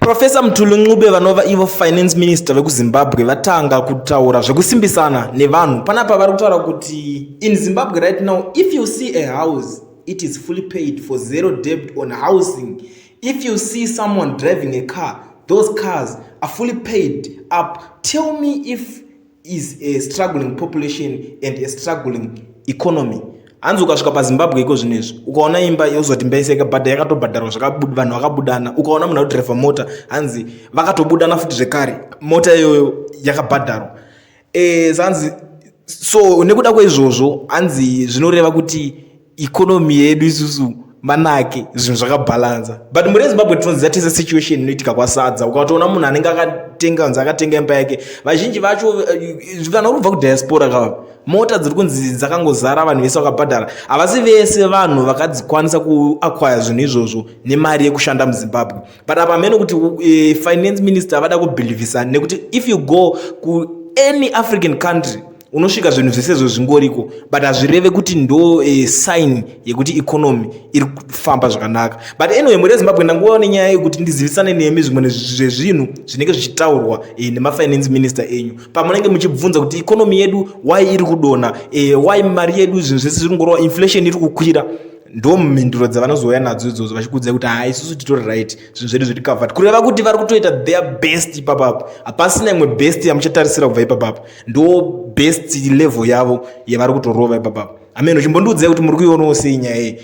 Profesa Mthuli Ncube vanova ivo finance minister vekuzimbabwe vatanga kutaura zvekusimbisana nevanhu. Panapa vari kutaura kuti in Zimbabwe right now, if you see a house it is fully paid for, zero debt on housing. If you see someone driving a car, those cars are fully paid up. Tell me if is a struggling population and a struggling economy. Hanzi ukasvika paZimbabwe iko zvinezvi ukaona imba yozoti mbaiseka bhadha yakatobhadharwa vanhu vakabudana, ukaona munhu arikudhiraivha mota hanzi vakatobudana futi zvekare, mota iyoyo yakabhadharwa. Hanzi so nekuda kweizvozvo hanzi zvinoreva kuti ikonomi yedu isusu manake zvinhu zvakabhalanza. But muri Zimbabwe tinoziva tese situation inoitika kwasadza. Ukatoona munhu anenge akatenga imba yake, vazhinji vacho vanhu vari kubva kudiaspora kava, mota dziri kunzi dzakangozara, vanhu vese vakabhadhara. Havasi vese vanhu vakadzikwanisa kuakwaya zvinhu izvozvo nemari yekushanda muZimbabwe. But apa mene kuti finance minister vada kubhilivhisa, nekuti if you go ku any African country unosvika zvinhu zvesezvo zvingoriko, but hazvireve kuti ndo sign yekuti economy iri kufamba zvakanaka. But anyway, muri Zimbabwe ndanguvawo nenyaya yekuti ndizivisane nemi zvimwe zvezvinhu zvinenge zvichitaurwa nemafinance minister enyu pamunenge muchibvunza kuti economy yedu why iri kudonha, why mari yedu zvinhu zvese zviri kungorova, inflation iri kukwira. Ndo mhinduro dzavanozouya nadzo idzodzo vachikuudza kuti hai isusu titori right, zvinhu zvedu zviri covered, kureva kuti vari kutoita their best ipapapo. Hapasina imwe best yamuchatarisira kubva ipapapo, ndo best level yavo yavari kutorova ipapapo. Amen. Uchimbondiudzai kuti muri kuionawo sei nyaya iyi.